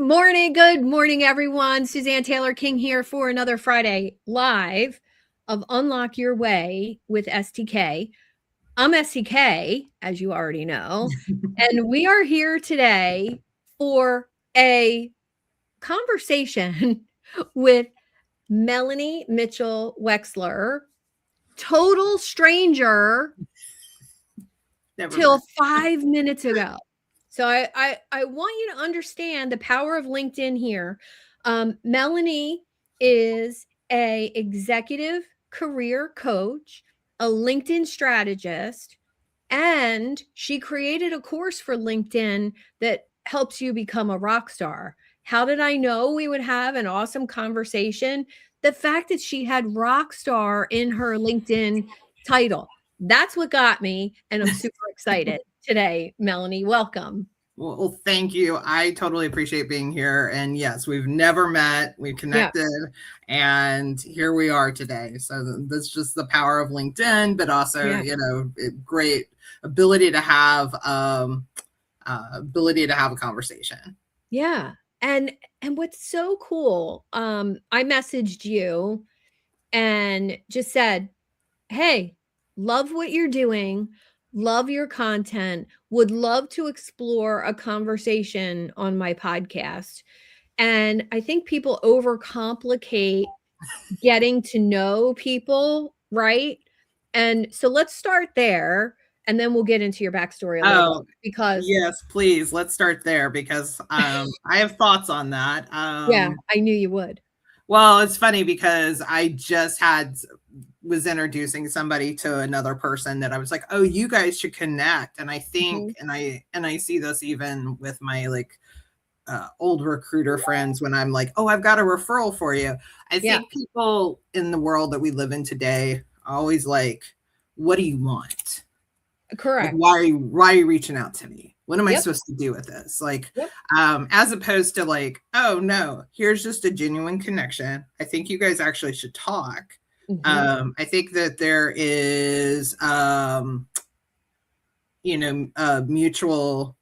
Good morning, everyone. Suzanne Taylor King here for another Friday live of Unlock Your Way with STK. I'm STK, as you already know, and we are here today for a conversation with Melanie Mitchell Wexler, total stranger till 5 minutes ago. So I want you to understand the power of LinkedIn here. Melanie is a executive career coach, a LinkedIn strategist, and she created a course for LinkedIn that helps you become a rock star. How did I know we would have an awesome conversation? The fact that she had rock star in her LinkedIn title. That's what got me, and I'm super excited today. Melanie, welcome. Well, thank you. I totally appreciate being here. And yes, we've never met. We've connected, and here we are today. So that's just the power of LinkedIn, but also, great ability to have a conversation. Yeah. And what's so cool, I messaged you and just said, hey, love what you're doing, love your content, would love to explore a conversation on my podcast. And I think people overcomplicate getting to know people, right? And so let's start there, and then we'll get into your backstory a little bit, because yes, please, let's start there, because I have thoughts on that. Yeah, I knew you would. Well, it's funny because I just was introducing somebody to another person that I was like, oh, you guys should connect. And I think, and I see this even with my old recruiter friends, when I'm like, oh, I've got a referral for you. I think people in the world that we live in today are always like, what do you want? Correct. Like, why are you reaching out to me? What am I supposed to do with this? Like, as opposed to like, oh no, here's just a genuine connection. I think you guys actually should talk. I think that there is, mutual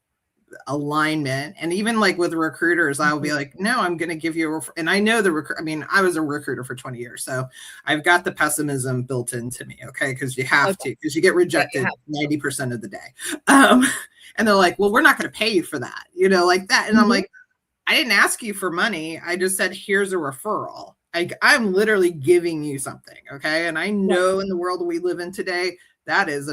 alignment. And even like with recruiters, I'll be like, no, I'm going to give you and I know I was a recruiter for 20 years. So I've got the pessimism built into me. Okay. Cause you have to, because you get rejected 90% of the day. And they're like, well, we're not going to pay you for that, like that. And I'm like, I didn't ask you for money. I just said, here's a referral. I'm literally giving you something. Okay. And I know in the world that we live in today, that is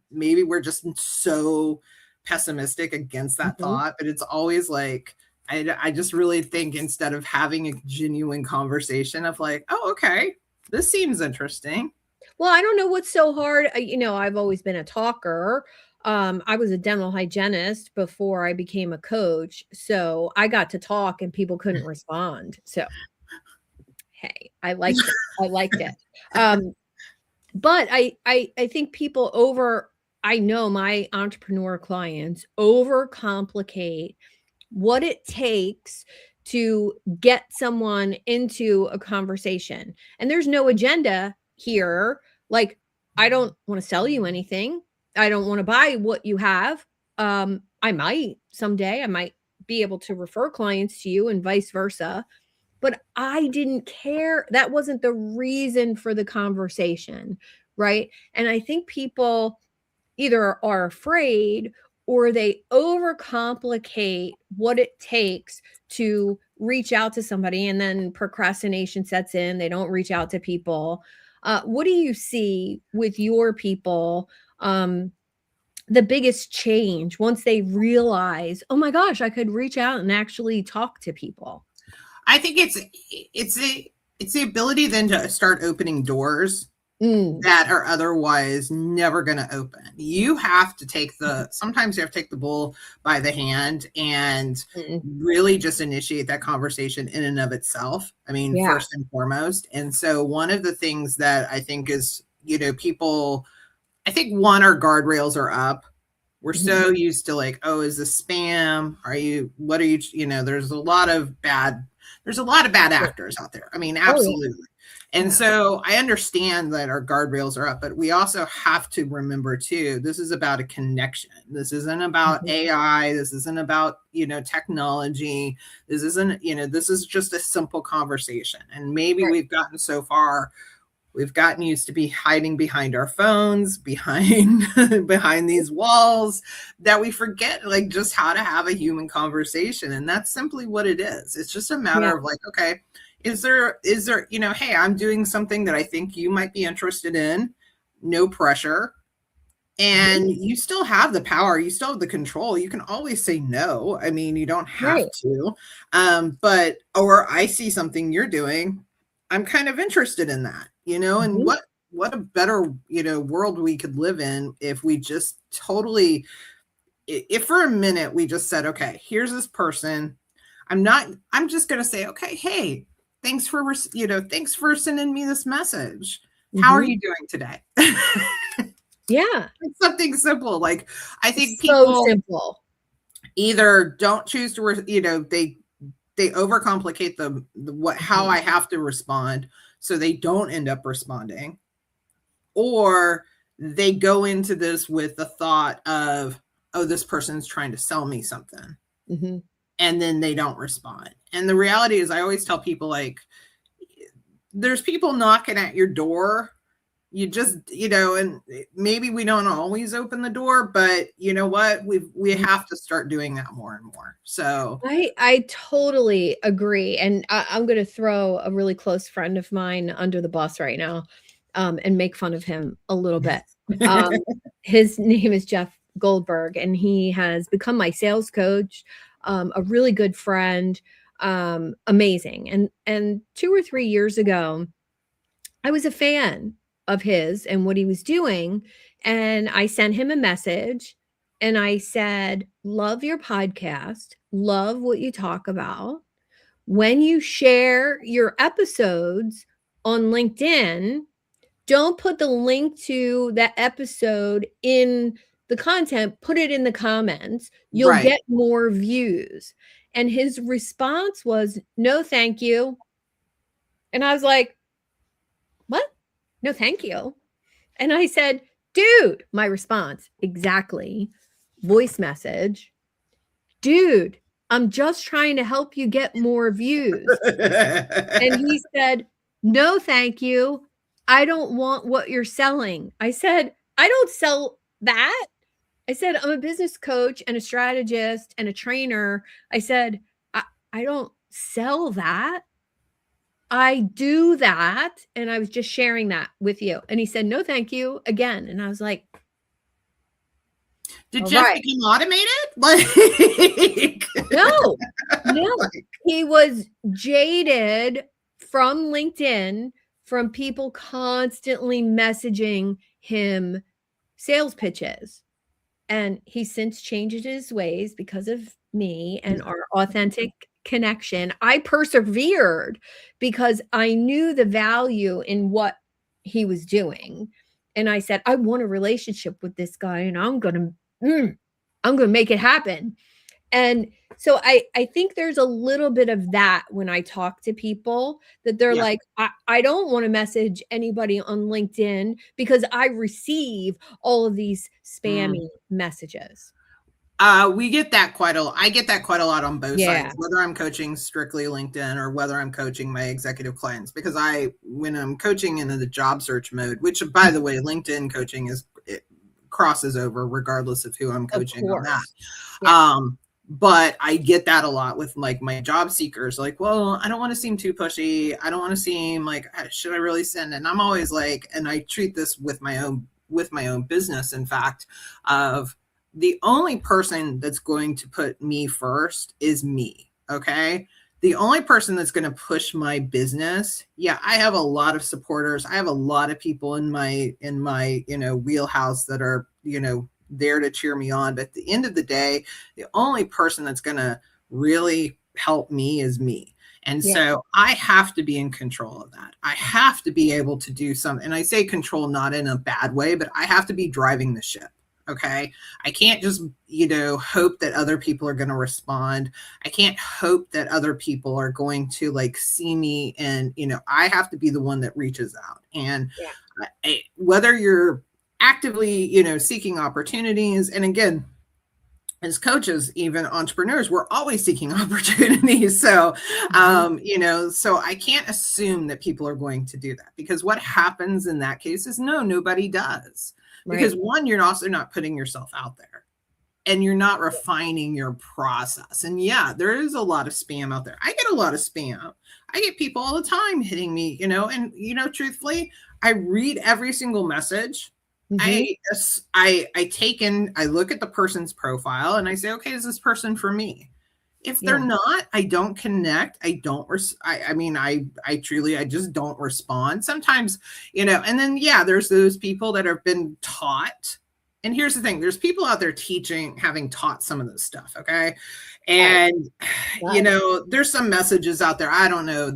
maybe we're just so pessimistic against that thought, but it's always like, I just really think, instead of having a genuine conversation of like, oh, okay, this seems interesting. Well, I don't know what's so hard. I've always been a talker. I was a dental hygienist before I became a coach. So I got to talk and people couldn't respond. So, hey, I liked it. I liked it. But I think people I know my entrepreneur clients overcomplicate what it takes to get someone into a conversation. And there's no agenda here. Like, I don't want to sell you anything. I don't want to buy what you have. I might someday, I might be able to refer clients to you and vice versa. But I didn't care. That wasn't the reason for the conversation, right? And I think people either are afraid or they overcomplicate what it takes to reach out to somebody, and then procrastination sets in. They don't reach out to people. What do you see with your people? The biggest change once they realize, oh my gosh, I could reach out and actually talk to people. I think it's the ability then to start opening doors that are otherwise never going to open. You have to sometimes you have to take the bull by the hand and really just initiate that conversation in and of itself. I mean, first and foremost. And so one of the things that I think is, people, I think our guardrails are up. We're so used to like, oh, is this spam? What are you, there's a lot of bad actors out there. I mean, absolutely. And Yeah. so I understand that our guardrails are up, but we also have to remember too, this is about a connection. This isn't about Mhm. AI. This isn't about, technology. This isn't, this is just a simple conversation. And maybe Right. we've gotten so far, we've gotten used to be hiding behind our phones, behind behind these walls, that we forget like just how to have a human conversation. And that's simply what it is. It's just a Yeah. matter of like, okay, is there, hey, I'm doing something that I think you might be interested in. No pressure. Mhm. And you still have the power, you still have the control. You can always say no. I mean, you don't have Right. to. But or I see something you're doing. I'm kind of interested in that, and Mhm. what a better, world we could live in if we just totally if for a minute we just said, okay, here's this person. I'm just going to say, okay, hey, thanks for sending me this message. How are Mhm. you doing today? Yeah. Something simple. Like, I think So people simple. either don't choose to, they overcomplicate the what how Mhm. I have to respond, so they don't end up responding, or they go into this with the thought of, oh, this person's trying to sell me something, Mhm. and then they don't respond. And the reality is, I always tell people like, there's people knocking at your door. You just, and maybe we don't always open the door, but you know what, we Mhm. have to start doing that more and more. So I totally agree, and I'm gonna throw a really close friend of mine under the bus right now, and make fun of him a little bit. Um, his name is Jeff Goldberg, and he has become my sales coach, a really good friend, amazing. And 2 or 3 years ago, I was a fan of his and what he was doing, and I sent him a message, and I said, "Love your podcast, love what you talk about. When you share your episodes on LinkedIn, don't put the link to that episode in the content, put it in the comments. You'll right. get more views." And his response was, "No, thank you." And I was like, "What? No, thank you." And I said, "Dude," my response, exactly, voice message, "Dude, I'm just trying to help you get more views." And he said, "No, thank you. I don't want what you're selling." I said, "I don't sell that." I said, "I'm a business coach and a strategist and a trainer." I said, I don't sell that. I do that." And I was just sharing that with you. And he said, "No, thank you," again. And I was like, Did "All Jeff right." become automated? Like, No, no. He was jaded from LinkedIn, from people constantly messaging him sales pitches. And he's since changed his ways because of me and our authentic connection. I persevered because I knew the value in what he was doing. And I said, "I want a relationship with this guy, and I'm gonna make it happen." And so I think there's a little bit of that when I talk to people, that they're yeah. like, I don't wanna message anybody on LinkedIn because I receive all of these Mm. spammy messages. We get that I get that quite a lot on both Yeah. sides, whether I'm coaching strictly LinkedIn or whether I'm coaching my executive clients, because when I'm coaching into the job search mode, which by the way, LinkedIn coaching it crosses over regardless of who I'm Of coaching on that. course. Yeah. But I get that a lot with like my job seekers, like, well, I don't want to seem too pushy. I don't want to seem like, should I really send it? And I'm always like, and I treat this with my own business, in fact, of the only person that's going to put me first is me. Okay. The only person that's going to push my business. Yeah. I have a lot of supporters. I have a lot of people in my, wheelhouse that are, there to cheer me on. But at the end of the day, the only person that's going to really help me is me. And Yeah. so I have to be in control of that. I have to be able to do something. And I say control not in a bad way, but I have to be driving the ship. Okay. I can't just, hope that other people are going to respond. I can't hope that other people are going to like see me, and, I have to be the one that reaches out. And Yeah. whether you're actively, seeking opportunities, and again, as coaches, even entrepreneurs, we're always seeking opportunities. So, so I can't assume that people are going to do that, because what happens in that case is nobody does. Because Right. one, you're also not putting yourself out there, and you're not refining your process. And yeah, there is a lot of spam out there. I get a lot of spam. I get people all the time hitting me, and truthfully, I read every single message. Mhm. I look at the person's profile and I say, okay, is this person for me? If they're Yeah. not, I don't connect. I don't, I mean, I truly, I just don't respond sometimes, and then, yeah, there's those people that have been taught. And here's the thing, there's people out there teaching, having taught some of this stuff. Okay. Right. And, Right. there's some messages out there. I don't know.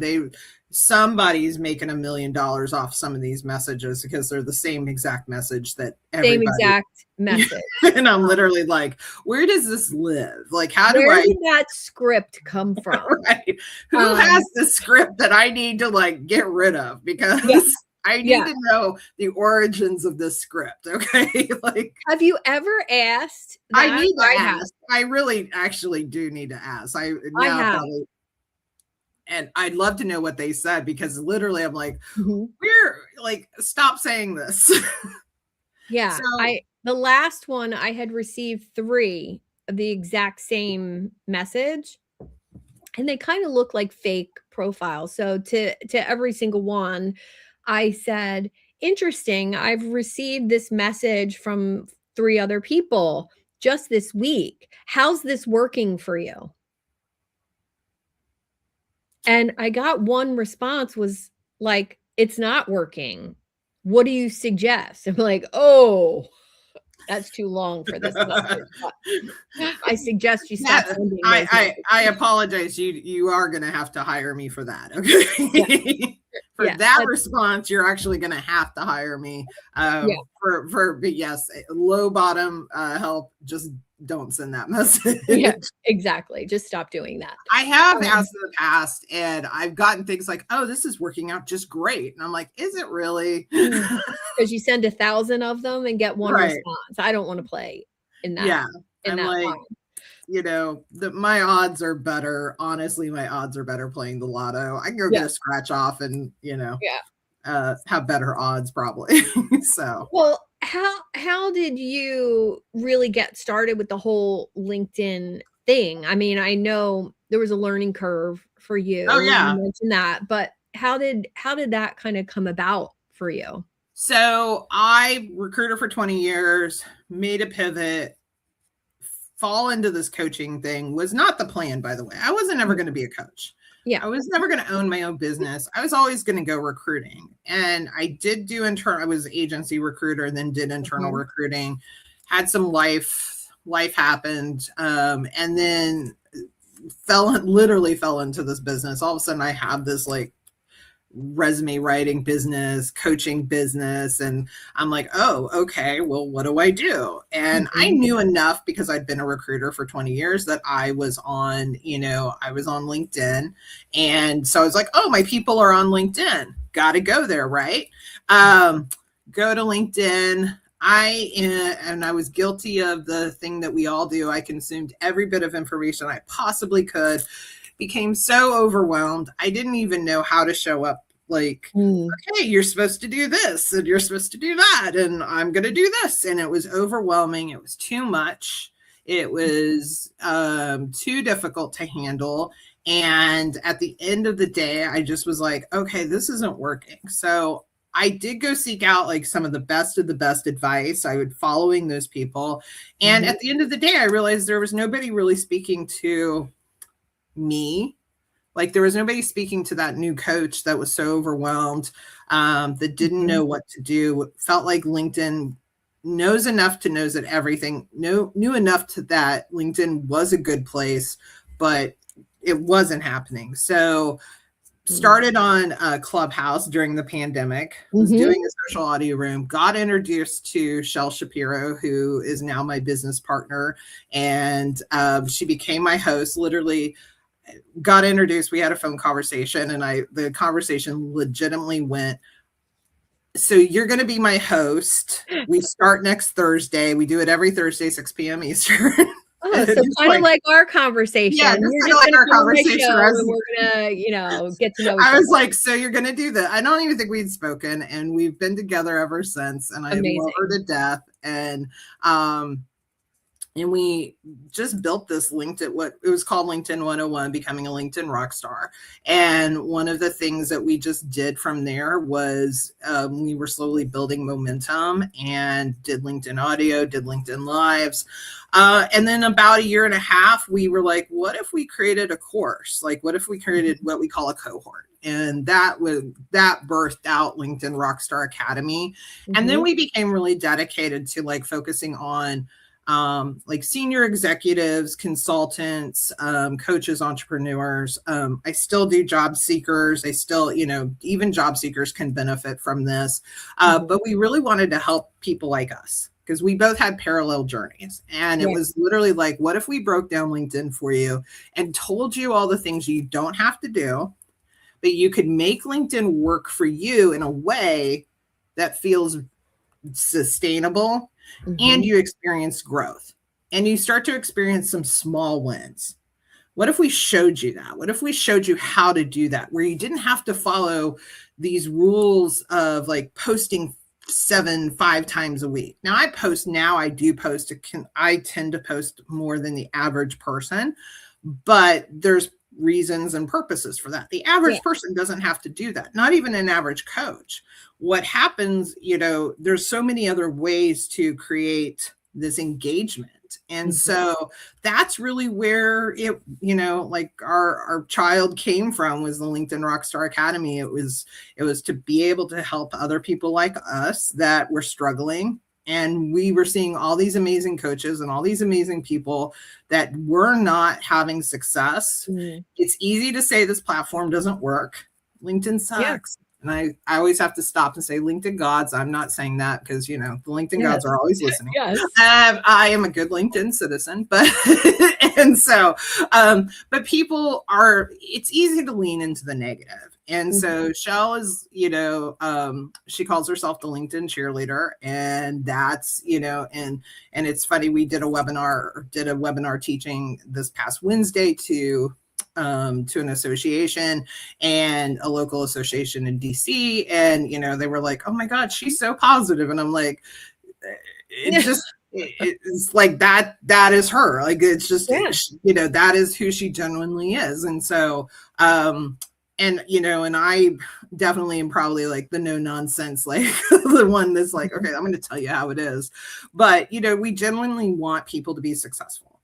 Somebody's making $1 million off some of these messages because they're the same exact message that Same everybody. exact message. And I'm literally like, where does this live? Like, how do Where I, did that script come from? right? Who has the script that I need to like get rid of? Because Yeah. I need Yeah. to know the origins of this script. Okay. Like, Have you ever asked I that? need to I have. ask. I really actually do need to ask. I I now have. probably, and I'd love to know what they said, because literally I'm like, Mhm. we're like, stop saying this. Yeah. So The last one I had received 3 of the exact same message, and they kinda look like fake profiles. So to every single one, I said, "Interesting, I've received this message from 3 other people just this week. How's this working for you?" And I got one response was like, "It's not working. What do you suggest?" I'm like, "Oh, that's too long for this message, but I suggest you stop that sending I those I messages." I apologize. You are gonna have to hire me for that. Yeah, Okay. For yeah, that response, you're actually gonna have to hire me. yeah, But yes, low bottom help. Just don't send that yeah, message. exactly, just stop doing that. I have Um, asked in the past, and I've gotten things like, "Oh, this is working out just great," and I'm like, "Is it really?" mm, 'Cause you send 1,000 of them and get 1 Right. response. I don't wanna play in that Yeah. in I'm that like, line. my odds are better. Honestly, my odds are better playing the lotto. I can go Yeah, get a scratch off and, yeah. have better odds probably. So, Well, how did you really get started with the whole LinkedIn thing? I mean, I know there was a learning curve for oh you, yeah. you mentioned that, but how did that kinda come about for you? So I recruiter for 20 years, made a pivot, fall into this coaching thing. Was not the plan, by the way. I wasn't ever Mm, going to be a coach. yeah, I was never going to own my own business. I was always going to go recruiting. And I did do internal, I was agency recruiter, and then did internal mhm, recruiting, had some life happened. And then literally fell into this business. All of a sudden I have this like resume writing business, coaching business. And I'm like, oh, okay, well, what do I do? And I mhm, knew enough, because I'd been a recruiter for 20 years, that I was on, I was on LinkedIn. And so I was like, oh, my people are on LinkedIn. Got to go there, right? Go to LinkedIn. And I was guilty of the thing that we all do. I consumed every bit of information I possibly could, became so overwhelmed. I didn't even know how to show up. Like, mm, okay, you're supposed to do this and you're supposed to do that, and I'm going to do this. And it was overwhelming. It was too much. It was too difficult to handle. And at the end of the day, I just was like, okay, this isn't working. So I did go seek out like some of the best advice. I would following those people. And mhm, at the end of the day, I realized there was nobody really speaking to me. Like, there was nobody speaking to that new coach that was so overwhelmed, that didn't mhm, know what to do. Felt like LinkedIn knows enough to knows that everything knew enough to that LinkedIn was a good place, but it wasn't happening. So started on Clubhouse during the pandemic, was Mhm. doing a social audio room, got introduced to Shel Shapiro, who is now my business partner. And she became my host, literally got introduced. We had a phone conversation, and the conversation legitimately went, so you're going to be my host. We start next Thursday. We do it every Thursday, 6 p.m. Eastern. Oh, so Just kind of like, like our yeah, conversation. just You're kind of just like gonna our come on my conversation. show and we're gonna, get to know each I was other. like, so you're going to do that. I don't even think we'd spoken, and we've been together ever since. And I love her Amazing. to death. Um, and we just built this LinkedIn, what it was called LinkedIn 101, becoming a LinkedIn rock star. And one of the things that we just did from there was we were slowly building momentum and did LinkedIn audio, did LinkedIn lives. And then about a year and a half, we were like, what if we created a course? Like, what if we created what we call a cohort? And that birthed out LinkedIn Rockstar Academy. And then Mhm. we became really dedicated to like focusing on like senior executives, consultants, coaches, entrepreneurs. I still do job seekers. I still, even job seekers can benefit from this. Mhm. But we really wanted to help people like us because we both had parallel journeys. And it Yeah. was literally like, what if we broke down LinkedIn for you and told you all the things you don't have to do, but you could make LinkedIn work for you in a way that feels sustainable, and Mhm. you experience growth and you start to experience some small wins. What if we showed you that? What if we showed you how to do that, where you didn't have to follow these rules of like posting 5 times a week? Now I do post, I tend to post more than the average person, but there's reasons and purposes for that. The Yeah. average person doesn't have to do that, not even an average coach. What happens, there's so many other ways to create this engagement. And Mhm. so that's really where it, like our child came from, was the LinkedIn Rockstar Academy. It was to be able to help other people like us that were struggling. And we were seeing all these amazing coaches and all these amazing people that were not having success. Mm. It's easy to say this platform doesn't work. LinkedIn Yeah. sucks. And I always have to stop and say LinkedIn gods. I'm not saying that because, the LinkedIn gods Yes. are always listening. Yes. I am a good LinkedIn citizen, but, and so, but it's easy to lean into the negative. And Mhm. so Shell is, she calls herself the LinkedIn cheerleader. And that's, and it's funny, we did a webinar teaching this past Wednesday to an association and a local association in DC. And, they were like, oh my God, she's so positive. And I'm like, it's like that is her. Like, it's just, Yeah. that is who she genuinely is. And so, and I definitely am probably like the no nonsense, like the one that's like, Mhm. okay, I'm going to tell you how it is. But, we genuinely want people to be successful.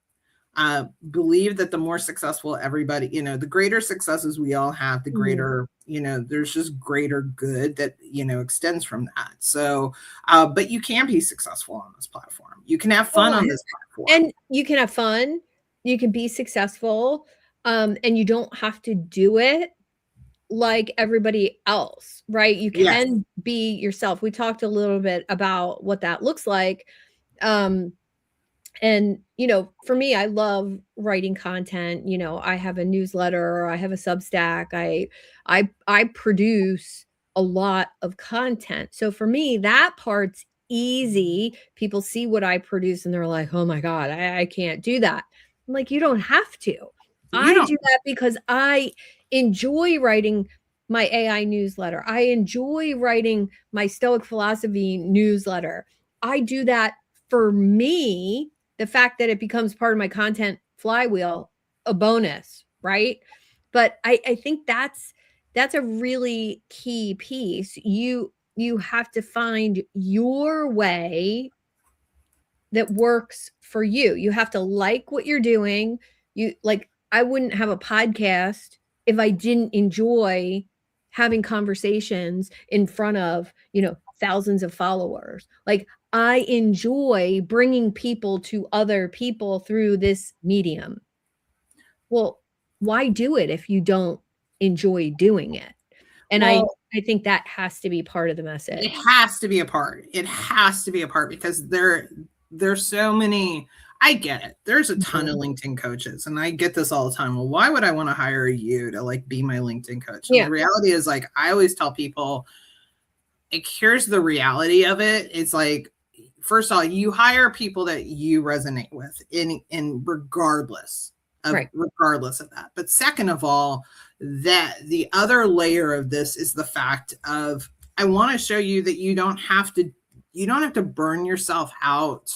Believe that the more successful everybody, the greater successes we all have, the Mhm. greater, there's just greater good that, extends from that. So, but you can be successful on this platform. You can have fun Well, on this platform. and you can have fun, you can be successful, and you don't have to do it like everybody else, right? You Yes. can be yourself. We talked a little bit about what that looks like. Um, and for me, I love writing content. I have a newsletter, I have a Substack, I produce a lot of content. So for me, that part's easy. People see what I produce and they're like, oh my God, I can't do that. I'm like, you don't have to. You I don't, do that because I enjoy writing my AI newsletter. I enjoy writing my Stoic philosophy newsletter. I do that for me. The fact that it becomes part of my content flywheel, a bonus, right? But I think that's a really key piece. You have to find your way that works for you. You have to like what you're doing. You like I wouldn't have a podcast if I didn't enjoy having conversations in front of, thousands of followers. Like I enjoy bringing people to other people through this medium. Well, why do it if you don't enjoy doing it. And Well, I think that has to be part of the it message. has to be a part. It has to be a part because there's so many. I get it. There's a ton of Mhm. LinkedIn coaches, and I get this all the time. Well, why would I want to hire you to like be my LinkedIn coach? And Yeah, the reality is, like, I always tell people, like, here's the reality of it. It's like, first of all, you hire people that you resonate with in right. regardless of that. But second of all, that the other layer of this is the fact of, I want to show you that you don't have to burn yourself out.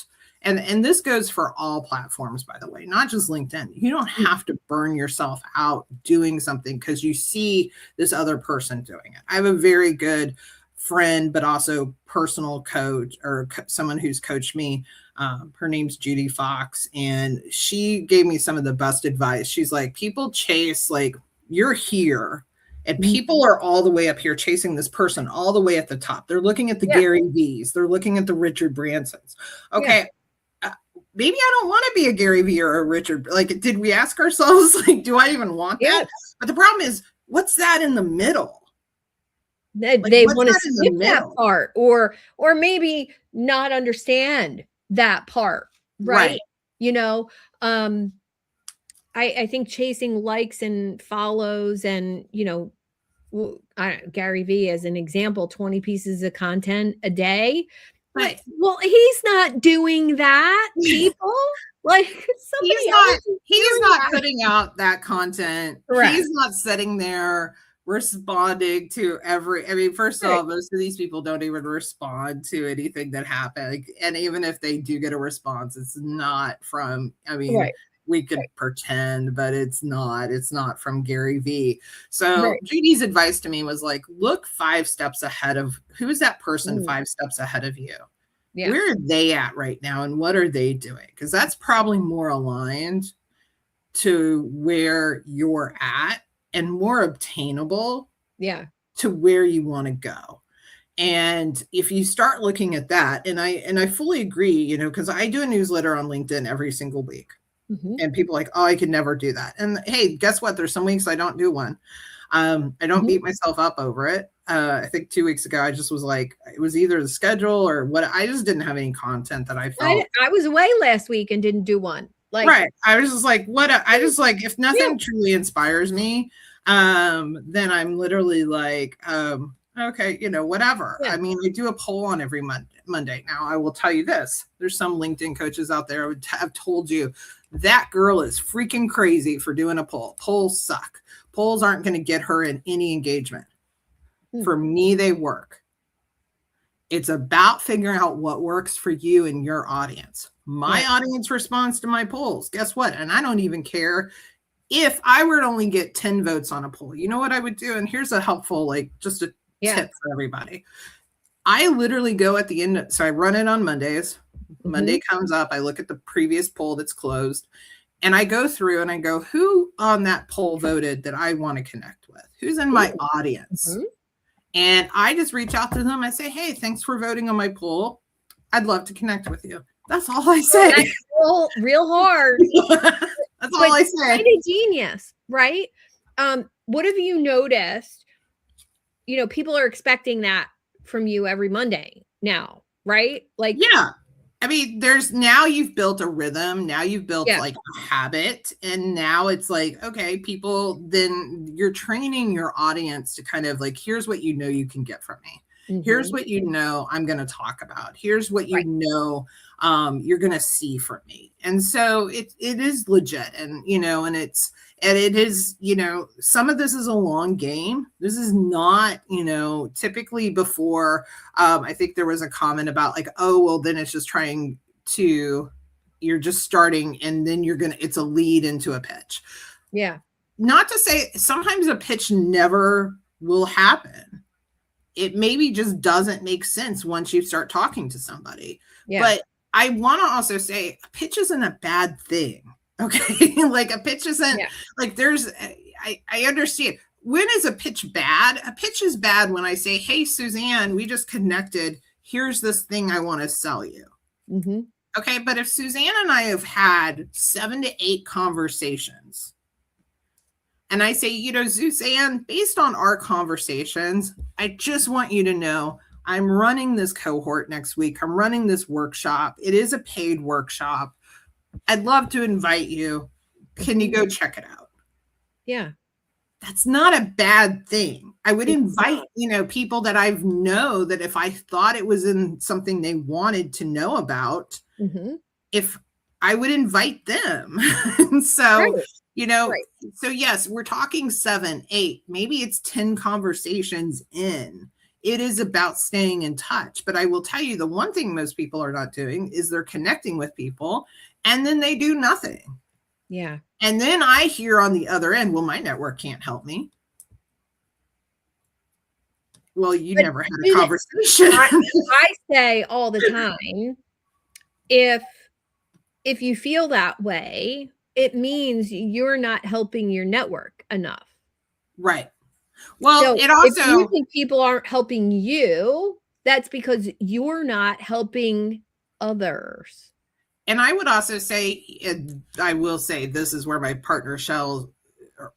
And this goes for all platforms, by the way, not just LinkedIn. You don't Mm, have to burn yourself out doing something because you see this other person doing it. I have a very good friend, but also personal coach, or someone who's coached me. Her name's Judy Fox, and she gave me some of the best advice. She's like, people chase, like, you're here, and mhm. people are all the way up here chasing this person all the way at the top. They're looking at the Yeah, Gary V's, they're looking at the Richard Bransons. yeah, Okay, maybe I don't want to be a Gary Vee or a Richard. Like, did we ask ourselves, like, do I even want yeah. that? But the problem is, what's that in the middle? Like, They what's wanna that in the skip that middle? part or maybe not understand that part, right? Right. You know, um, I think chasing likes and follows and, Gary Vee as an example, 20 pieces of content a day. But Well, he's not doing that, people. Like, he's somebody not else is he's doing not that. putting out that content. Correct. He's not sitting there responding to every, I mean, first of Right, all, most of these people don't even respond to anything that happened. Like, and even if they do get a response, it's not from, I mean, right, we could right, pretend, but it's not from Gary Vee. So right. Judy's advice to me was like, look 5 steps ahead of, who is that person Mm, 5 steps ahead of you? yeah, Where are they at right now and what are they doing? Because that's probably more aligned to where you're at and more obtainable yeah. to where you want to go. And if you start looking at that, and I fully agree, because I do a newsletter on LinkedIn every single week. Mhm, And people are like, oh, I could never do that. And hey, guess what? There's some weeks I don't do one. I don't mhm. beat myself up over it. I think 2 weeks ago, I just was like, it was either the schedule or what. I just didn't have any content that I felt I was away last week and didn't do one. Like, right. I was just like, what? I just like, if yeah, nothing truly inspires me, then I'm literally like, okay, whatever. yeah, I mean, I do a poll on every Monday. Now, I will tell you this: there's some LinkedIn coaches out there who would have told you that girl is freaking crazy for doing a poll. Polls suck. Polls aren't going to get her in any engagement. mm, For me, they work. It's about figuring out what works for you and your audience. My right. audience responds to my polls. Guess what? And I don't even care if I were to only get 10 votes on a poll. You know what I would do? And here's a helpful, like, just a Yeah, tip for everybody. I literally go at the end. So I run it on Mondays. mhm, Monday comes up. I look at the previous poll that's closed and I go through and I go, who on that poll voted that I want to connect with? Who's in my ooh, audience? mhm. And I just reach out to them. I say, hey, thanks for voting on my poll. I'd love to connect with you. That's all I Well, say. that's real hard, That's but all I say. kinda genius, right? What have you noticed? People are expecting that from you every Monday now, right? Like, Yeah. I mean, now you've built a rhythm. Now you've built yeah, like a habit. And now it's like, okay, people, then you're training your audience to kind of like, here's what you can get from me. Here's mhm, what I'm going to talk about. Here's what right, you're going to see from me. And so it is legit. And it is, some of this is a long game. This is not, typically before, I think there was a comment about like, oh, well, then it's just you're just starting and then it's a lead into a pitch. yeah, Not to say sometimes a pitch never will happen. It maybe just doesn't make sense once you start talking to somebody. yeah, But I want to also say a pitch isn't a bad thing. Okay. Like a pitch isn't yeah, like I understand. When is a pitch bad? A pitch is bad when I say, hey, Suzanne, we just connected. Here's this thing I want to sell you. mhm, Okay. But if Suzanne and I have had 7 to 8 conversations, And I say, Suzanne, based on our conversations, I just want you to know I'm running this cohort next week. I'm running this workshop. It is a paid workshop. I'd love to invite you. Can you go check it out? Yeah. That's not a bad thing. I would It's invite, not. people that I know that if I thought it was in something they wanted to know about, if I would invite them. So, Right. Right. so yes, we're talking 7, 8, maybe it's 10 conversations in. It is about staying in touch. But I will tell you, the one thing most people are not doing is they're connecting with people and then they do nothing. Yeah. And then I hear on the other end, well, my network can't help me. Well, you never had a conversation. I say all the time, if you feel that way, it means you're not helping your network enough. Right. Well, So it if you also, think people aren't helping you, that's because you're not helping others. and I would also say, I will say, this is where my partner Shell,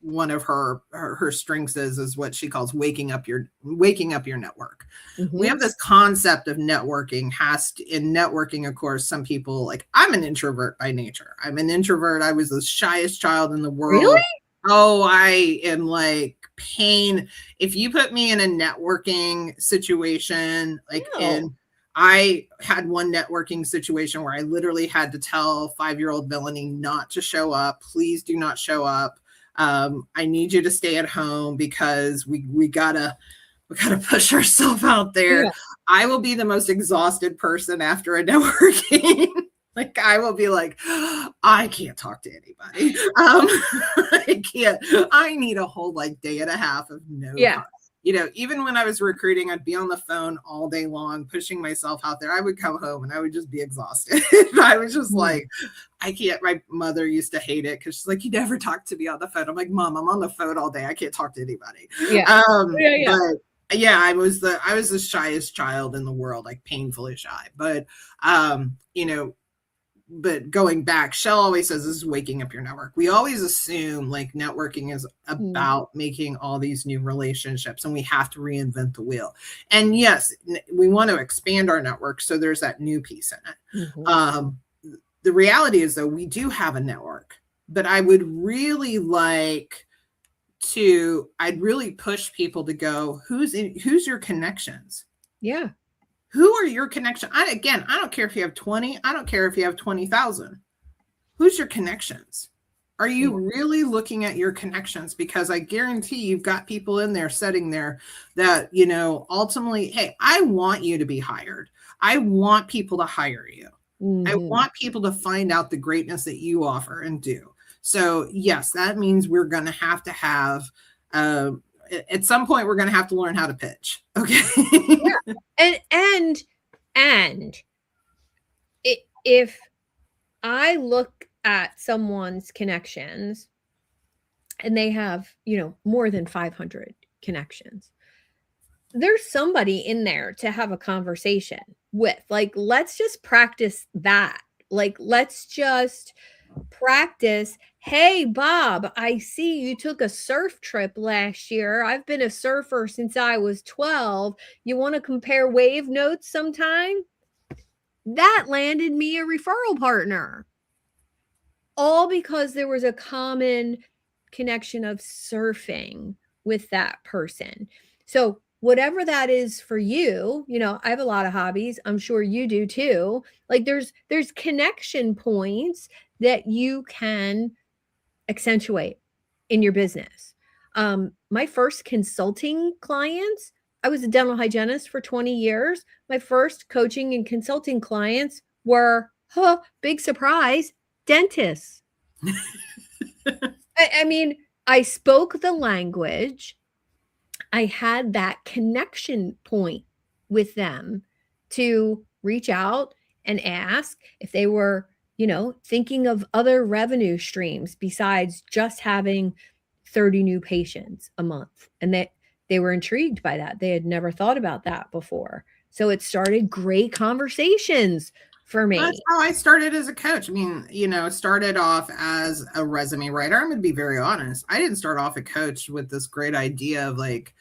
one of her strengths is what she calls waking up your network. We have this concept of networking. In networking, of course, some people, like, I'm an introvert by nature. I'm an introvert. I was the shyest child in the world. Really? Oh, I am like pain. If you put me in a networking situation, like I had one networking situation where I literally had to tell 5-year-old Melanie not to show up. Please do not show up. I need you to stay at home because we gotta push ourselves out there. Yeah. I will be the most exhausted person after a networking. Like, I will be like, I can't talk to anybody. I can't. I need a whole day and a half of no. Yeah. Even when I was recruiting, I'd be on the phone all day long, pushing myself out there. I would come home and I would just be exhausted. I was just like, I can't. My mother used to hate it because she's like, you never talk to me on the phone. I'm like, Mom, I'm on the phone all day. I can't talk to anybody. Yeah. But yeah, I was the shyest child in the world, like painfully shy. But but going back, Shell always says this is waking up your network. We always assume like networking is about making all these new relationships and we have to reinvent the wheel. And yes, we want to expand our network. So there's that new piece in it. The reality is, though, we do have a network, but I would really I'd really push people to go, who's your connections? Yeah. Who are your connections? I don't care if you have 20. I don't care if you have 20,000. Who's your connections? Are you really looking at your connections? Because I guarantee you've got people in there sitting there that, ultimately, hey, I want you to be hired. I want people to hire you. I want people to find out the greatness that you offer and do. So yes, that means we're going to have at some point, we're going to have to learn how to pitch. Okay. Yeah. And if I look at someone's connections and they have, more than 500 connections, there's somebody in there to have a conversation with. Like, let's just practice that. Like, let's just practice. Hey, Bob, I see you took a surf trip last year. I've been a surfer since I was 12. You want to compare wave notes sometime? That landed me a referral partner. All because there was a common connection of surfing with that person. So whatever that is for you, I have a lot of hobbies. I'm sure you do too. Like there's connection points that you can accentuate in your business. My first consulting clients, I was a dental hygienist for 20 years. My first coaching and consulting clients were, big surprise, dentists. I mean, I spoke the language. I had that connection point with them to reach out and ask if they were, thinking of other revenue streams besides just having 30 new patients a month. And that they were intrigued by that. They had never thought about that before. So it started great conversations for That's me. how I started as a coach. I mean, started off as a resume writer. I'm going to be very honest. I didn't start off a coach with this great idea of like,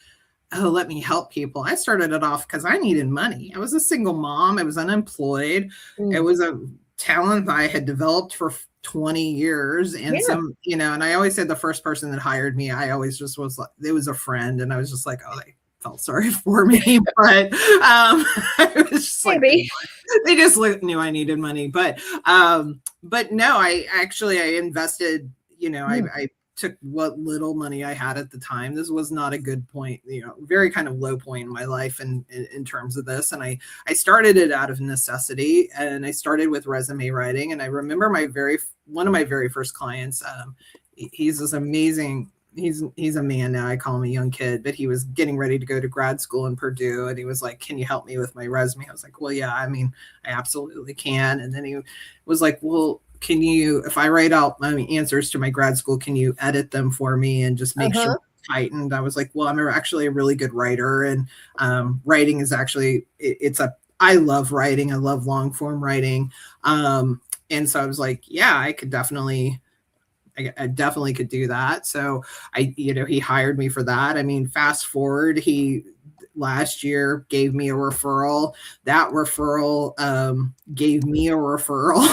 oh, let me help people. I started it off because I needed money. I was a single mom. I was unemployed. It Mm. was a talent that I had developed for 20 years. And Yeah, and I always said the first person that hired me, I always just was like, it was a friend. And I was just like, oh, they felt sorry for me. But I was just like, maybe. they just knew I needed money. But no, I invested, Mm. I took what little money I had at the time. This was not a good point, very kind of low point in my life in terms of this. And I started it out of necessity, and I started with resume writing. And I remember one of my very first clients, he's this amazing, he's a man now. I call him a young kid, but he was getting ready to go to grad school in Purdue. And he was like, can you help me with my resume? I was like, well, yeah, I mean, I absolutely can. And then he was like, well, can you, if I write out my answers to my grad school, can you edit them for me and just make sure Uh-huh. tightened? I was like, well, I'm actually a really good writer, and writing is actually I love writing. I love long form writing. And so I was like, yeah, I definitely could do that. So he hired me for that. I mean, fast forward, he last year gave me a referral. That referral gave me a referral.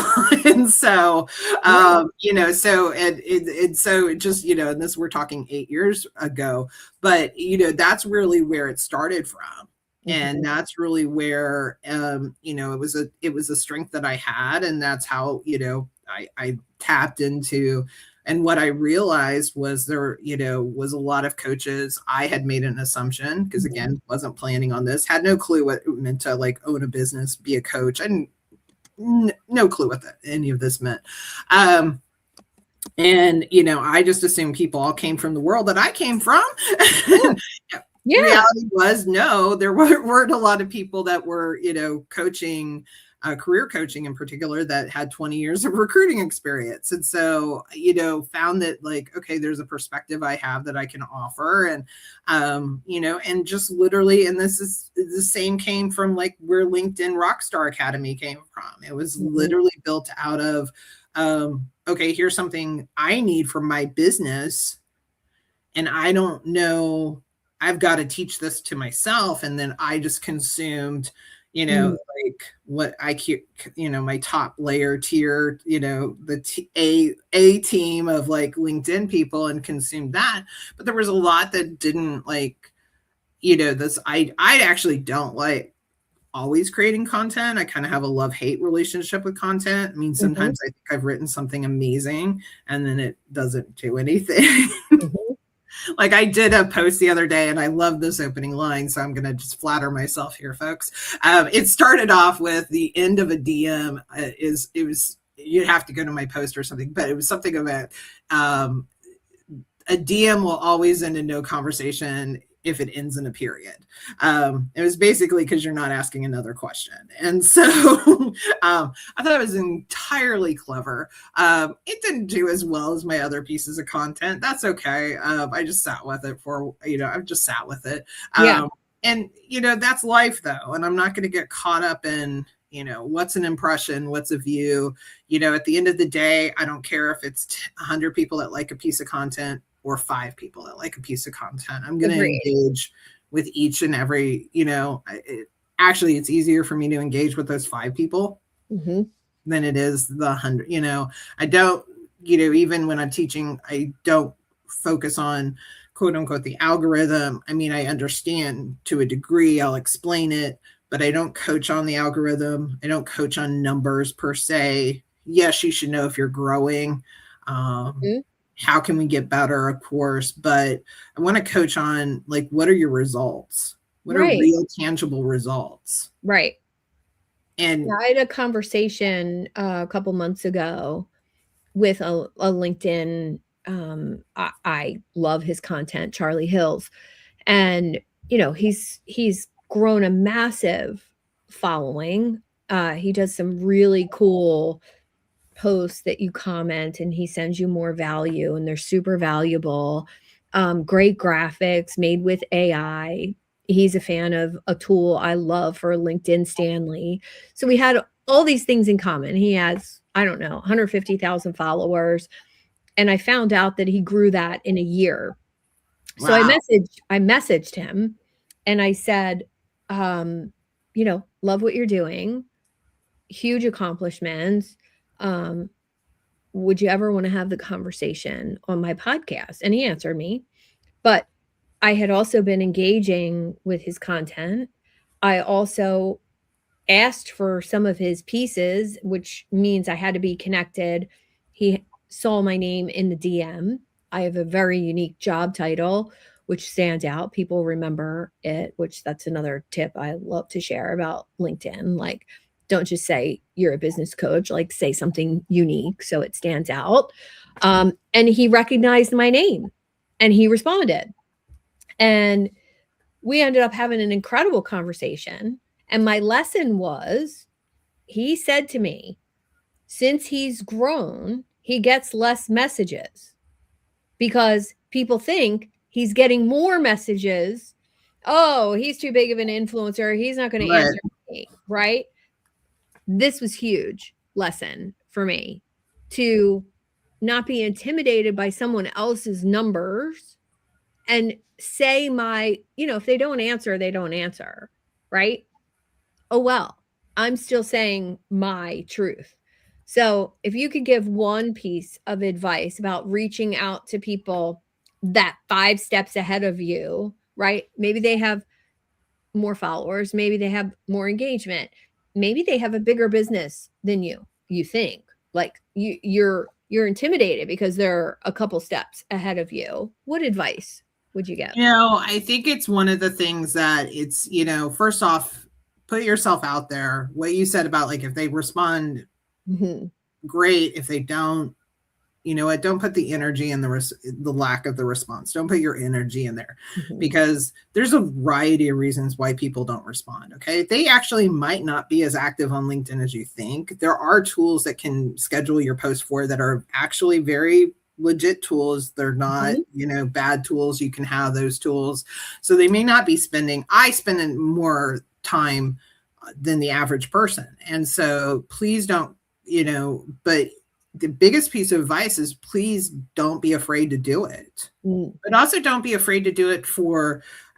And so, Yeah. so it just, and this, we're talking 8 years ago, but, that's really where it started from. And Mhm. that's really where, it was a strength that I had. And that's how, I tapped into. And what I realized was there, was a lot of coaches. I had made an assumption because, Mhm. again, wasn't planning on this, had no clue what it meant to like own a business, be a coach. I didn't, no clue what any of this meant. And, I just assumed people all came from the world that I came from. Yeah. Yeah. Reality was, no, there weren't a lot of people that were, coaching, career coaching in particular, that had 20 years of recruiting experience. And so, found that like, okay, there's a perspective I have that I can offer. And, and just literally, and this is the same came from like where LinkedIn Rockstar Academy came from. It was Mhm. literally built out of, okay, here's something I need for my business, and I don't know, I've got to teach this to myself. And then I just consumed, Mm. like what I keep, my top layer tier, a team of like LinkedIn people, and consumed that. But there was a lot that didn't like, this, I actually don't like always creating content. I kind of have a love-hate relationship with content. I mean, Mhm. sometimes I think I've written something amazing and then it doesn't do anything. Mhm. Like I did a post the other day, and I love this opening line, so I'm going to just flatter myself here, folks. It started off with the end of a DM. It was, you'd have to go to my post or something, but it was something about um, a DM will always end in no conversation if it ends in a period. It was basically because you're not asking another question. And so I thought it was entirely clever. It didn't do as well as my other pieces of content. That's okay. I just sat with it I've just sat with it. Yeah. And, that's life though. And I'm not going to get caught up in, what's an impression, what's a view. At the end of the day, I don't care if it's 100 people that like a piece of content or 5 people that like a piece of content. I'm going to Agreed. engage with each and every, actually, it's easier for me to engage with those 5 people Mhm. than it is the 100. I don't, even when I'm teaching, I don't focus on quote unquote the algorithm. I mean, I understand to a degree, I'll explain it, but I don't coach on the algorithm. I don't coach on numbers per se. Yes, you should know if you're growing. Um, Mhm. how can we get better, of course, but I want to coach on like, what are your results? What are Right. real tangible results? Right. Yeah, And I had a conversation a couple months ago with a LinkedIn. I love his content, Charlie Hills, and he's grown a massive following. He does some really cool posts that you comment, and he sends you more value, and they're super valuable. Great graphics made with AI. He's a fan of a tool I love for LinkedIn Stanley. So we had all these things in common. He has, I don't know, 150,000 followers. And I found out that he grew that in a year. So Wow. I messaged him and I said, love what you're doing. Huge accomplishments. Um, would you ever want to have the conversation on my podcast? And he answered me. But I had also been engaging with his content. I also asked for some of his pieces, which means I had to be connected. He saw my name in the DM. I have a very unique job title, which stands out. People remember it, which that's another tip I love to share about LinkedIn. Like, don't just say you're a business coach, like, say something unique so it stands out. And he recognized my name and he responded. And we ended up having an incredible conversation. And my lesson was, he said to me, since he's grown, he gets less messages because people think he's getting more messages. Oh, he's too big of an influencer. He's not going to Right. answer me, right? This was huge lesson for me to not be intimidated by someone else's numbers and say if they don't answer, they don't answer, right? Oh, well, I'm still saying my truth. So if you could give one piece of advice about reaching out to people that 5 steps ahead of you, right? Maybe they have more followers, maybe they have more engagement, maybe they have a bigger business than you think. Like you're intimidated because they're a couple steps ahead of you. What advice would you give? I think it's one of the things that it's, first off, put yourself out there. What you said about like if they respond, great. If they don't, don't put the energy and the lack of the response. Don't put your energy in there because there's a variety of reasons why people don't respond. Okay. They actually might not be as active on LinkedIn as you think. There are tools that can schedule your post for that are actually very legit tools. They're not, bad tools. You can have those tools. So they may not be I spend more time than the average person. And so please don't, but the biggest piece of advice is please don't be afraid to do it. But also don't be afraid to do it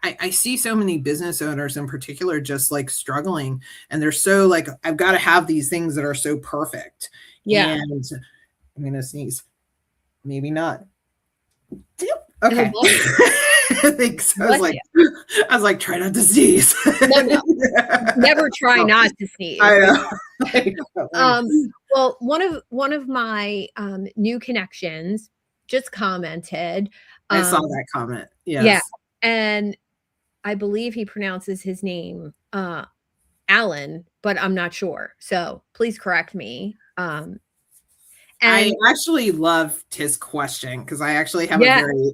I see so many business owners in particular just like struggling and they're so like, I've got to have these things that are so perfect. Yeah. And I'm going to sneeze. Maybe not. Okay. I think so. I was like, try not to sneeze. No. Never try not to sneeze. I know. Well, one of my new connections just commented. I saw that comment. Yes. Yeah. And I believe he pronounces his name Alan, but I'm not sure. So please correct me. I actually loved his question because I actually have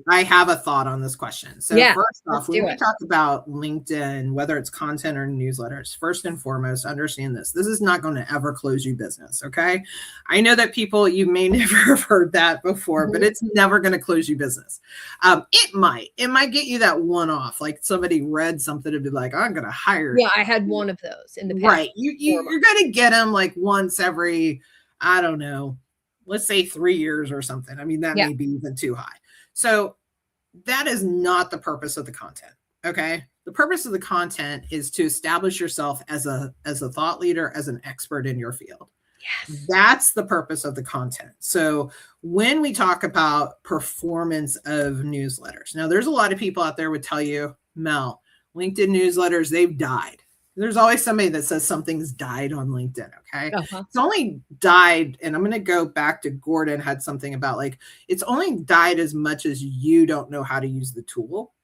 I have a thought on this question. So first off, when we talk about LinkedIn, whether it's content or newsletters, first and foremost, understand this. This is not going to ever close you business. Okay. I know that you may never have heard that before, but it's never going to close you business. It might get you that one off, like somebody read something and be like, I'm going to hire. Yeah. I had one of those in the past. Right. You're going to get them like once every, I don't know, let's say 3 years or something. I mean, that may be even too high. So that is not the purpose of the content. Okay. The purpose of the content is to establish yourself as a thought leader, as an expert in your field. Yes. That's the purpose of the content. So when we talk about performance of newsletters, now there's a lot of people out there would tell you, Mel, LinkedIn newsletters, they've died. There's always somebody that says something's died on LinkedIn. Okay. It's only died. And I'm going to go back to Gordon had something about like, it's only died as much as you don't know how to use the tool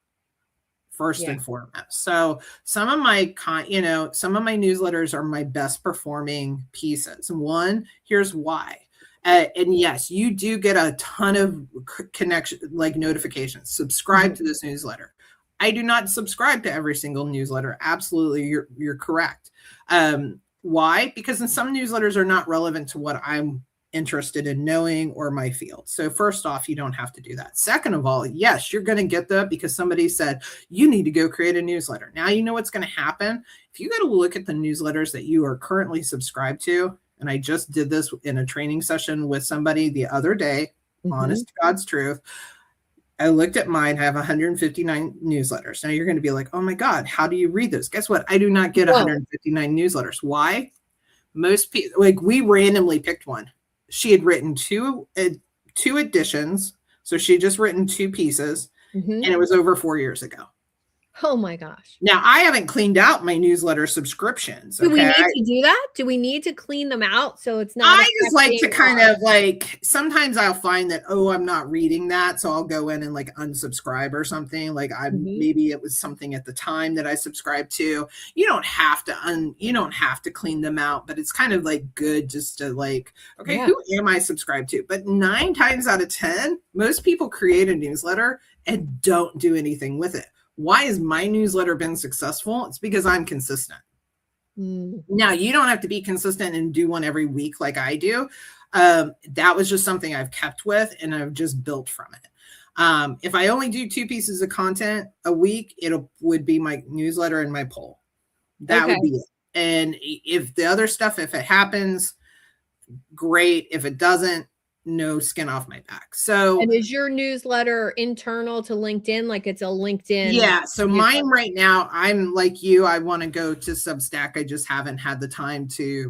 first and foremost. So some of my newsletters are my best performing pieces. One, here's why. And yes, you do get a ton of connection, like notifications. Subscribe to this newsletter. I do not subscribe to every single newsletter. Absolutely, you're correct. Why? Because some newsletters are not relevant to what I'm interested in knowing or my field. So first off, you don't have to do that. Second of all, yes, you're going to get that because somebody said you need to go create a newsletter. Now you know what's going to happen. If you go to look at the newsletters that you are currently subscribed to, and I just did this in a training session with somebody the other day, honest to God's truth, I looked at mine. I have 159 newsletters. Now you're going to be like, oh my God, how do you read those? Guess what? I do not get 159 newsletters. Why? Most people, like, we randomly picked one. She had written two editions. So she had just written 2 pieces, and it was over 4 years ago. Oh my gosh. Now I haven't cleaned out my newsletter subscriptions. Do we need to do that? Do we need to clean them out so it's not? I just like to kind of like, sometimes I'll find that, oh, I'm not reading that, so I'll go in and like unsubscribe or something. Like maybe it was something at the time that I subscribed to. You don't have to clean them out, but it's kind of like good just to like, okay, who am I subscribed to? But 9 times out of 10, most people create a newsletter and don't do anything with it. Why has my newsletter been successful? It's because I'm consistent. Now, you don't have to be consistent and do one every week like I do. That was just something I've kept with and I've just built from it. If I only do 2 pieces of content a week, would be my newsletter and my poll. That would be it. And if the other stuff, if it happens, great. If it doesn't, no skin off my back. So, and is your newsletter internal to LinkedIn? Like it's a LinkedIn? Yeah. So mine right now, I'm like you, I want to go to Substack. I just haven't had the time to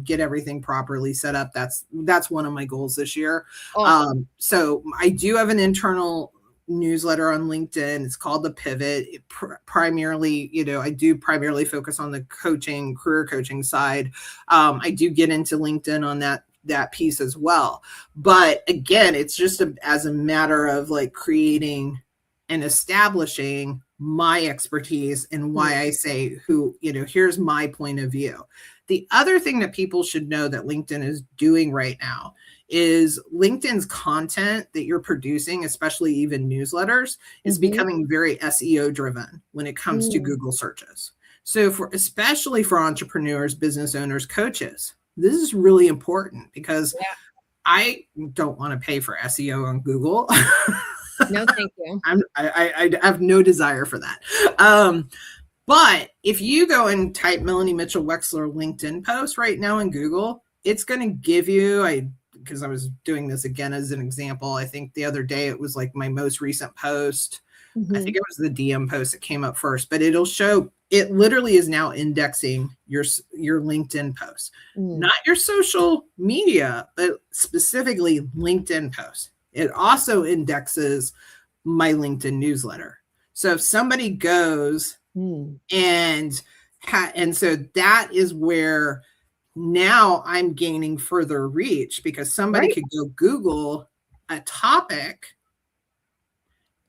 get everything properly set up. That's one of my goals this year. Awesome. So I do have an internal newsletter on LinkedIn. It's called The Pivot. Primarily, I do primarily focus on the career coaching side. I do get into LinkedIn on that piece as well. But again, it's just as a matter of like creating and establishing my expertise and why I say here's my point of view. The other thing that people should know that LinkedIn is doing right now is LinkedIn's content that you're producing, especially even newsletters, is becoming very SEO driven when it comes to Google searches. So especially for entrepreneurs, business owners, coaches, this is really important because I don't want to pay for SEO on Google. No, thank you. I have no desire for that. But if you go and type Melanie Mitchell Wexler LinkedIn post right now in Google, it's going to give you, because I was doing this again as an example. I think the other day it was like my most recent post. I think it was the DM post that came up first, but it'll show, it literally is now indexing your LinkedIn posts, not your social media, but specifically LinkedIn posts. It also indexes my LinkedIn newsletter. So if somebody goes and so that is where now I'm gaining further reach, because somebody could go Google a topic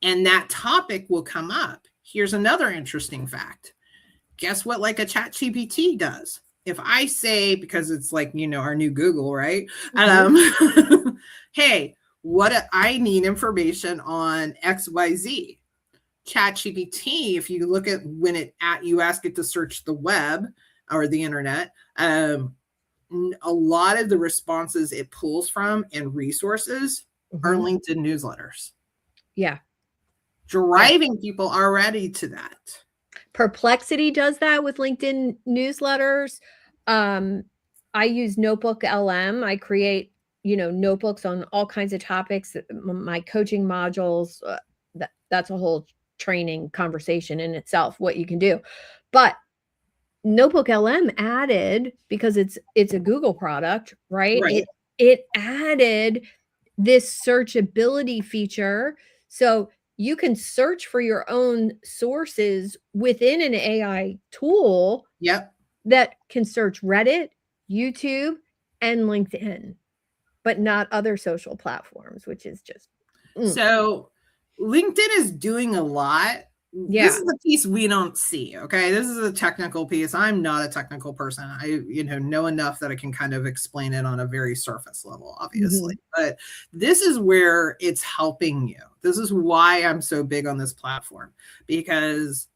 and that topic will come up. Here's another interesting fact. Guess what, like a ChatGPT does? If I say, because it's like, our new Google, right? Hey, I need information on XYZ. ChatGPT, if you look at you ask it to search the web or the internet, a lot of the responses it pulls from and resources are LinkedIn newsletters. Yeah. Driving people already to that. Perplexity does that with LinkedIn newsletters. I use Notebook LM. I create, notebooks on all kinds of topics, my coaching modules. That's a whole training conversation in itself, what you can do. But Notebook LM added, because it's a Google product, right? It added this searchability feature. So you can search for your own sources within an AI tool that can search Reddit, YouTube, and LinkedIn, but not other social platforms, which is just. So LinkedIn is doing a lot. This is the piece we don't see. Okay. This is a technical piece. I'm not a technical person. I, know enough that I can kind of explain it on a very surface level, obviously, but this is where it's helping you. This is why I'm so big on this platform, because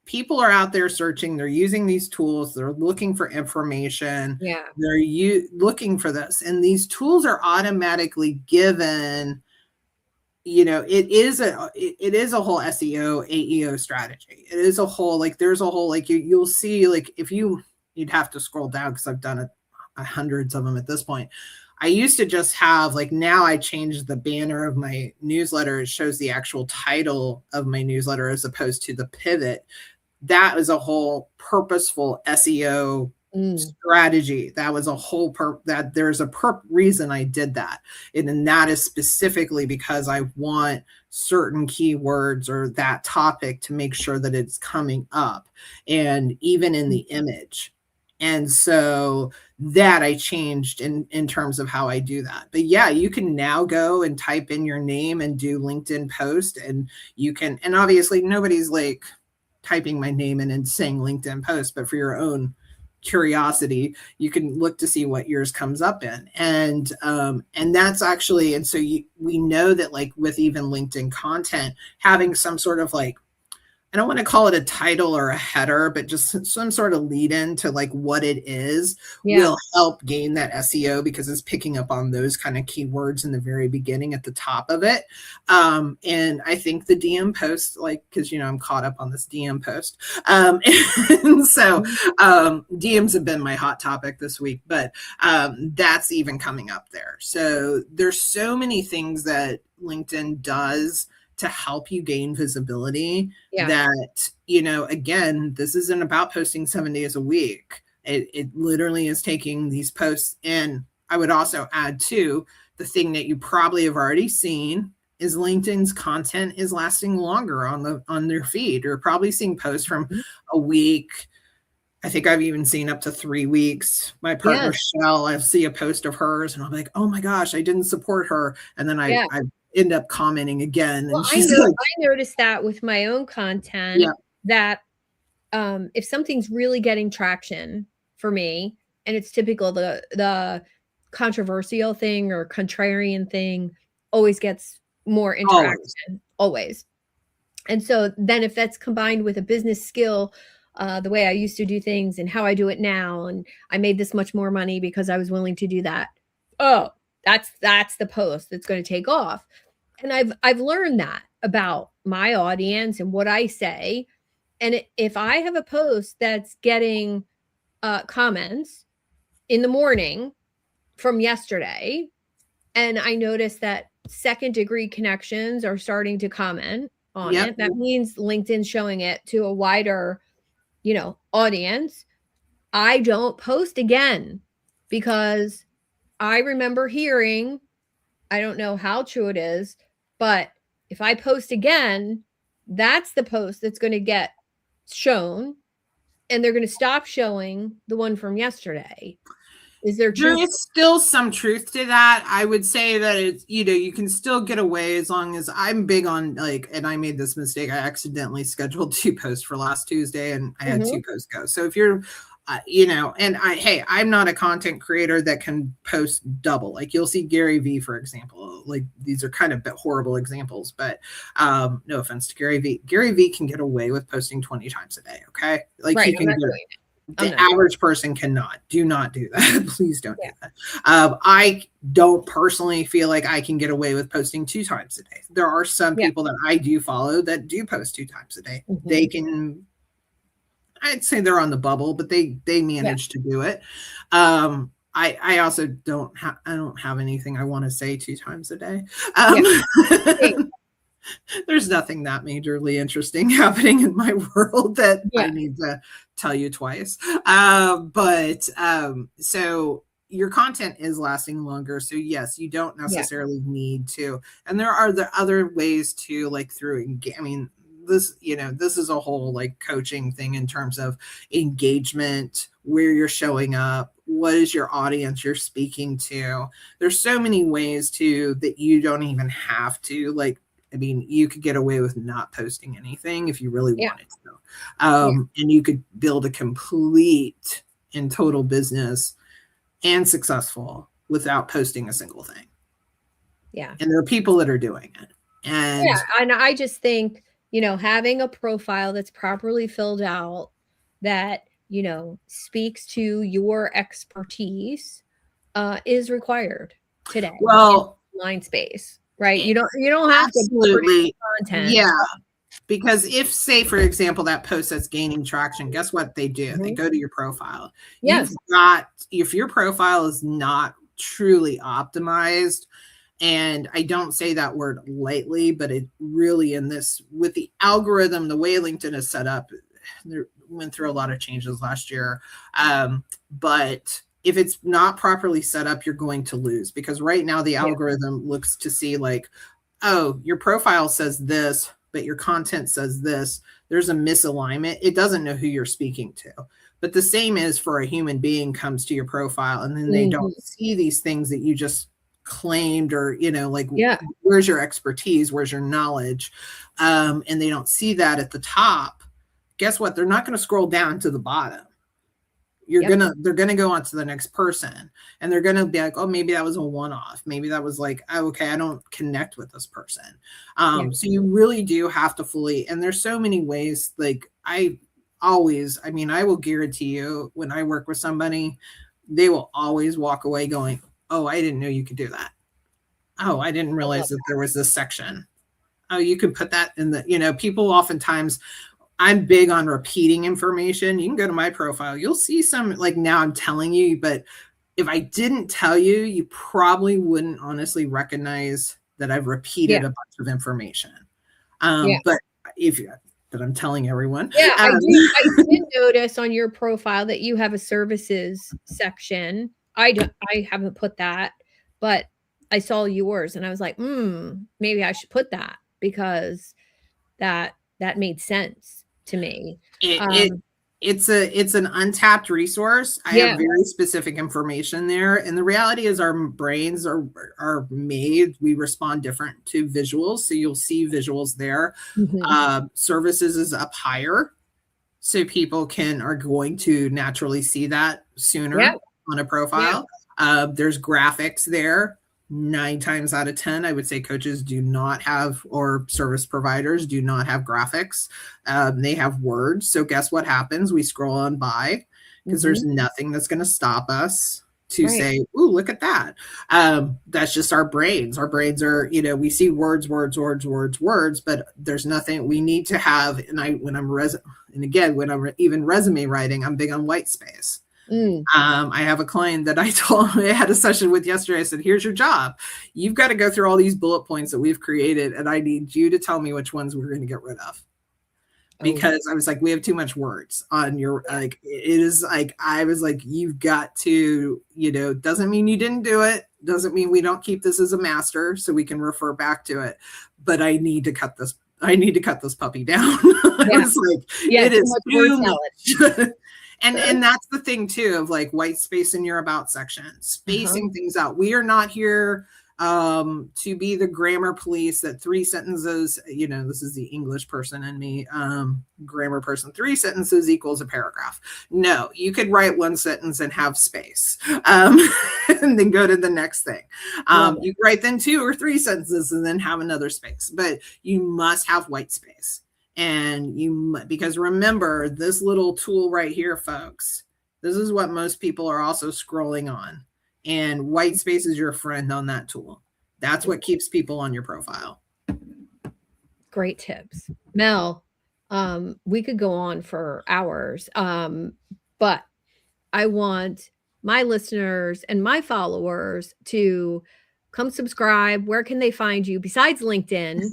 people are out there searching, they're using these tools, they're looking for information, Yeah. they're looking for this, and these tools are automatically given. It is a whole SEO AEO strategy. It is a whole, like, there's a whole, like, you'll see, like, if you'd have to scroll down because I've done hundreds of them at this point. I used to just have, like, now I changed the banner of my newsletter. It shows the actual title of my newsletter as opposed to the pivot. That was a whole purposeful SEO strategy. That was a whole that there's a reason I did that. And that is specifically because I want certain keywords or that topic to make sure that it's coming up, and even in the image. And so that I changed in terms of how I do that. But yeah, you can now go and type in your name and do LinkedIn post, and you can, and obviously nobody's like typing my name in and saying LinkedIn post, but for your own curiosity, you can look to see what yours comes up in. And that's actually, and so we know that, like, with even LinkedIn content, having some sort of, like, I don't want to call it a title or a header, but just some sort of lead in to, like, what it is will help gain that SEO, because it's picking up on those kind of keywords in the very beginning at the top of it. And I think the DM post, like, because, I'm caught up on this DM post. And so DMs have been my hot topic this week, but that's even coming up there. So there's so many things that LinkedIn does to help you gain visibility that, again, this isn't about posting 7 days a week. It literally is taking these posts. And I would also add, too, the thing that you probably have already seen is LinkedIn's content is lasting longer on their feed. You're probably seeing posts from a week. I think I've even seen up to 3 weeks. My partner, Shell, I see a post of hers and I'm like, oh my gosh, I didn't support her. And then I end up commenting again. Well, and she's like, I noticed that with my own content, that if something's really getting traction for me, and it's typical, the controversial thing or contrarian thing always gets more interaction, always. And so then if that's combined with a business skill, the way I used to do things and how I do it now, and I made this much more money because I was willing to do that. Oh, that's the post that's going to take off. And I've learned that about my audience and what I say. And if I have a post that's getting comments in the morning from yesterday, and I notice that second degree connections are starting to comment on it, that means LinkedIn's showing it to a wider, audience. I don't post again, because I remember hearing, I don't know how true it is, but if I post again, that's the post that's going to get shown, and they're going to stop showing the one from yesterday. Is there truth? There is still some truth to that. I would say that it's, you can still get away, as long as I'm big on, like, and I made this mistake. I accidentally scheduled 2 posts for last Tuesday and I had 2 posts go. So if you're, and I'm not a content creator that can post double. Like, you'll see Gary V, for example, like, these are kind of horrible examples, but no offense to Gary V. Gary V can get away with posting 20 times a day. Okay. Like, he can do it. The average person cannot. Do not do that. Please don't do that. I don't personally feel like I can get away with posting 2 times a day. There are some people that I do follow that do post 2 times a day. They can, I'd say they're on the bubble, but they manage to do it. I also don't have anything I want to say 2 times a day. There's nothing that majorly interesting happening in my world that I need to tell you twice. So your content is lasting longer. So yes, you don't necessarily need to. And there are the other ways to, like, through, I mean, this is a whole, like, coaching thing in terms of engagement, where you're showing up, what is your audience you're speaking to. There's so many ways that you don't even have to, like, I mean, you could get away with not posting anything if you really wanted to. And you could build a complete and total business and successful without posting a single thing. Yeah. And there are people that are doing it. And and I just think having a profile that's properly filled out that, speaks to your expertise is required today in Well, online space, right? You don't have to produce absolutely. content. Yeah. Because if, say, for example, that post that's gaining traction, guess what they do? They Mhm. go to your profile. Yes. If your profile is not truly optimized, and I don't say that word lightly, but it really, with the algorithm, the way LinkedIn is set up, they went through a lot of changes last year. But if it's not properly set up, you're going to lose, because right now the Yeah. algorithm looks to see like, oh, your profile says this, but your content says this. There's a misalignment. It doesn't know who you're speaking to. But the same is for a human being comes to your profile and then they Mhm. don't see these things that you just claimed, or, like, Yeah. where's your expertise? Where's your knowledge? And they don't see that at the top. Guess what? They're not going to scroll down to the bottom. Yep. They're gonna go on to the next person, and they're gonna be like, oh, maybe that was a one-off, maybe that was like, oh, okay, I don't connect with this person. Yeah. So you really do have to fully, and there's so many ways. Like, I will guarantee you, when I work with somebody, they will always walk away going, oh, I didn't know you could do that. Oh, I didn't I love realize that there was this section. Oh, you could put that in the, people oftentimes, I'm big on repeating information. You can go to my profile. You'll see some, like, now I'm telling you, but if I didn't tell you, you probably wouldn't honestly recognize that I've repeated Yeah. a bunch of information. Yeah. But but I'm telling everyone. Yeah, I did notice on your profile that you have a services section. I haven't put that, but I saw yours and I was like, maybe I should put that because that made sense to me." it, it Um, it's an untapped resource. I have yeah. very specific information there, and the reality is our brains are made, we respond different to visuals, so you'll see visuals there. Mhm. Services is up higher, so people are going to naturally see that Yeah, sooner on a yeah. profile. There's graphics there. 9 times out of 10, I would say coaches do not have, or service providers do not have graphics. They have words. So guess what happens? We scroll on by because there's Mhm. nothing that's going to stop us to Right. say, "Ooh, look at that." That's just our brains. Our brains are, we see words, words, words, words, words, but there's nothing we need to have. And when I'm even resume writing, I'm big on white space. Mm. I have a client that I had a session with yesterday. I said, here's your job. You've got to go through all these bullet points that we've created, and I need you to tell me which ones we're going to get rid of. Oh, Because I was like, we have too much words on your, like, it is like, I was like, you've got to, doesn't mean you didn't do it. Doesn't mean we don't keep this as a master so we can refer back to it. But I need to cut this puppy down. I yeah. was like, Yeah, it too is much word too salad. much. And that's the thing too, of like white space in your about section, Uh-huh. spacing things out. We are not here to be the grammar police that 3 sentences, this is the English person in me, grammar person, 3 sentences equals a paragraph. No, you could write 1 sentence and have space, and then go to the next thing. Love it. You write then 2 or 3 sentences and then have another space, but you must have white space. And because remember, this little tool right here, folks, this is what most people are also scrolling on. And white space is your friend on that tool. That's what keeps people on your profile. Great tips. Mel, we could go on for hours, but I want my listeners and my followers to come subscribe. Where can they find you besides LinkedIn?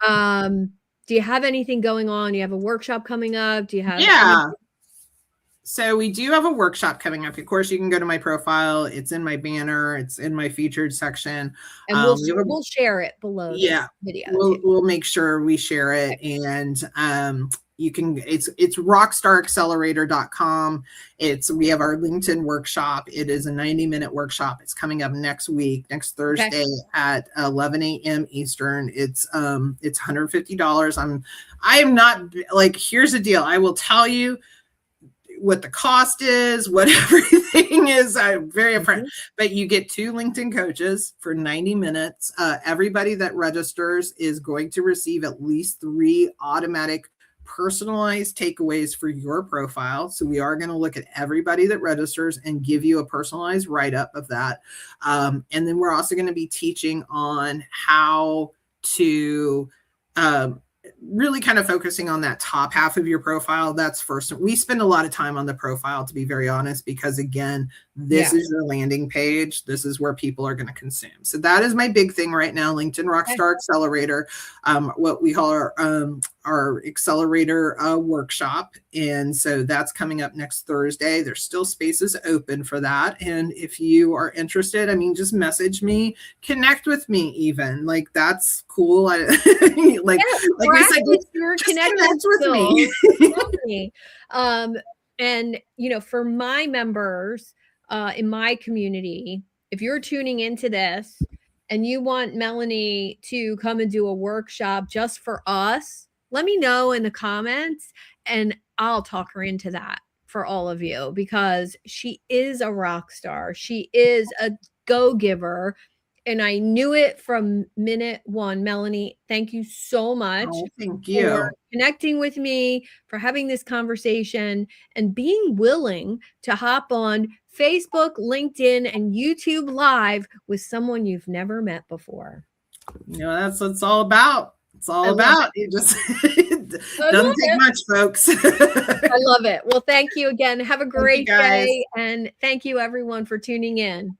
Um, do you have anything going on? Do you have a workshop coming up? Do you have any? Yeah. So we do have a workshop coming up. Of course, you can go to my profile. It's in my banner. It's in my featured section. And we'll share it below this video too. We'll make sure we share it. And you can, it's rockstaraccelerator.com. We have our LinkedIn workshop. It is a 90-minute workshop. It's coming up next Thursday at 11 a.m. Eastern. It's $150. I am not like, here's the deal. I will tell you, what the cost is, what everything is. I'm very upfront. Mhm. But you get 2 LinkedIn coaches for 90 minutes. Everybody that registers is going to receive at least 3 automatic personalized takeaways for your profile. So we are going to look at everybody that registers and give you a personalized write-up of that. And then we're also going to be teaching on how to really kind of focusing on that top half of your profile. That's first. We spend a lot of time on the profile, to be very honest, because again, this is your landing page. This is where people are going to consume. So that is my big thing right now, LinkedIn Rockstar Accelerator, what we call our accelerator workshop. And so that's coming up next Thursday. There's still spaces open for that. And if you are interested, I mean, just message me, connect with me even. Like, that's cool. Like we said, just connect with me. And, you know, for my members in my community, if you're tuning into this and you want Melanie to come and do a workshop just for us, let me know in the comments and I'll talk her into that for all of you, because she is a rock star. She is a go-giver. And I knew it from minute one. Melanie, thank you so much thank for you. connecting with me, for having this conversation, and being willing to hop on Facebook, LinkedIn, and YouTube Live with someone you've never met before. You know, that's what it's all about. It's all about. It just doesn't take much, folks. I love it. Well, thank you again. Have a great day. And thank you, everyone, for tuning in.